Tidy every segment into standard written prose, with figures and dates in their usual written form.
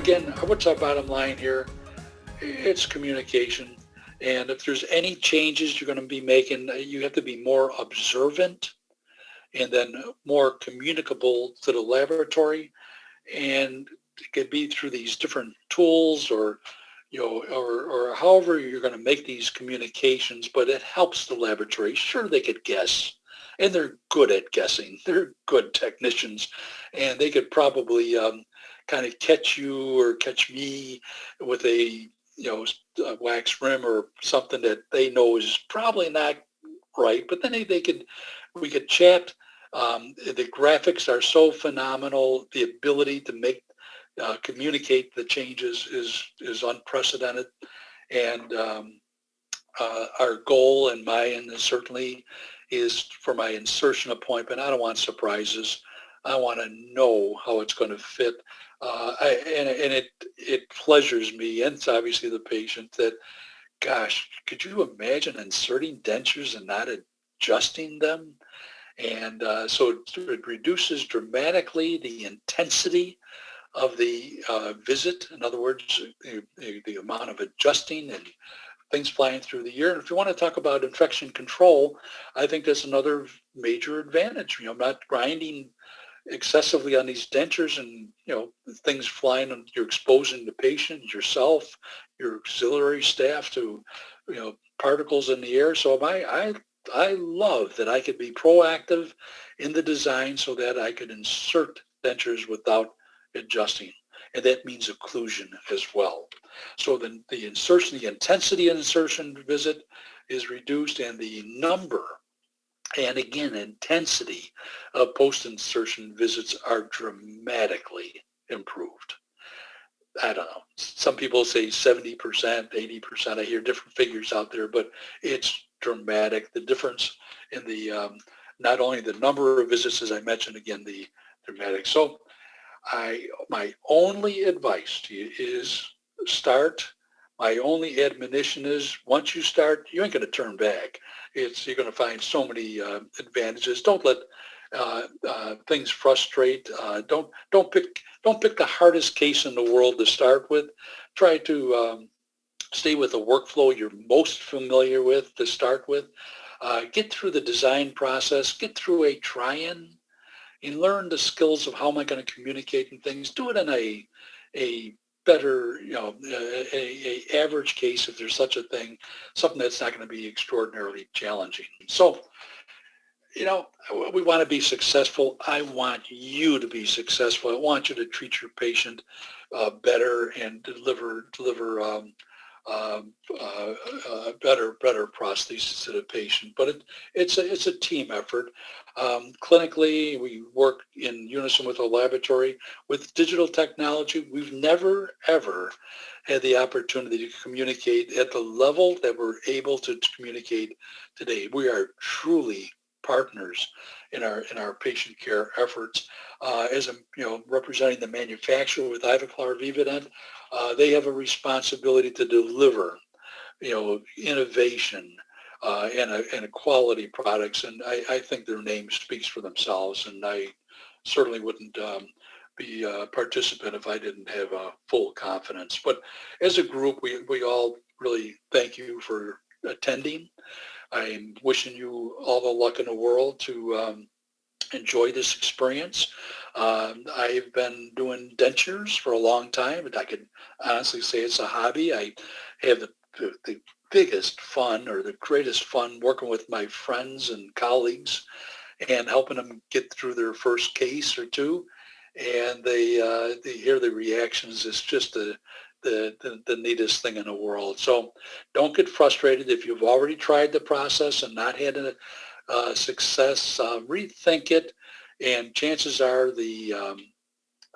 again, what's our bottom line here? It's communication. And if there's any changes you're going to be making, you have to be more observant and then more communicable to the laboratory. And it could be through these different tools or or however you're going to make these communications, but it helps the laboratory. Sure, they could guess, and they're good at guessing. They're good technicians, and they could probably kind of catch you or catch me with a wax rim or something that they know is probably not right. But then we could chat. The graphics are so phenomenal. The ability to communicate the changes is unprecedented, and our goal and mine is certainly is for my insertion appointment. I don't want surprises. I want to know how it's going to fit, and it pleasures me, and it's obviously the patient that, gosh, could you imagine inserting dentures and not adjusting them? And so it reduces dramatically the intensity of the visit. In other words, the amount of adjusting and things flying through the ear. And if you want to talk about infection control, I think that's another major advantage. I'm not grinding excessively on these dentures and, things flying, and you're exposing the patient, yourself, your auxiliary staff to, particles in the air. So I love that I could be proactive in the design so that I could insert dentures without adjusting. And that means occlusion as well. So then the intensity of insertion visit is reduced, and the number and again intensity of post-insertion visits are dramatically improved. I don't know. Some people say 70%, 80%. I hear different figures out there, but it's dramatic. The difference in the not only the number of visits, as I mentioned, again, the dramatic. So my only advice to you is start. My only admonition is once you start, you ain't going to turn back. You're going to find so many advantages. Don't let things frustrate. Don't pick the hardest case in the world to start with. Try to stay with the workflow you're most familiar with to start with. Get through the design process. Get through a try-in and learn the skills of how am I going to communicate and things. Do it in a better, a average case, if there's such a thing, something that's not going to be extraordinarily challenging. So, we want to be successful. I want you to be successful. I want you to treat your patient better and deliver better prosthesis to the patient. But it's a team effort. Clinically, we work in unison with our laboratory. With digital technology, we've never, ever had the opportunity to communicate at the level that we're able to communicate today. We are truly partners in our patient care efforts. As representing the manufacturer with Ivoclar Vivadent, they have a responsibility to deliver, innovation and quality products, and I think their name speaks for themselves. And I certainly wouldn't be a participant if I didn't have full confidence. But as a group, we all really thank you for attending. I'm wishing you all the luck in the world to enjoy this experience. I've been doing dentures for a long time, and I could honestly say it's a hobby. I have the biggest fun or the greatest fun working with my friends and colleagues and helping them get through their first case or two. And they hear the reactions. It's just the neatest thing in the world. So don't get frustrated if you've already tried the process and not had a success. Rethink it, and chances are the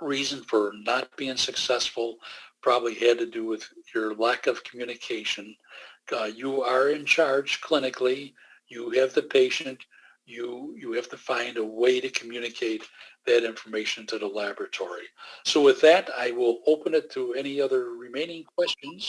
reason for not being successful probably had to do with your lack of communication. You are in charge clinically. You have the patient. You have to find a way to communicate that information to the laboratory. So with that, I will open it to any other remaining questions.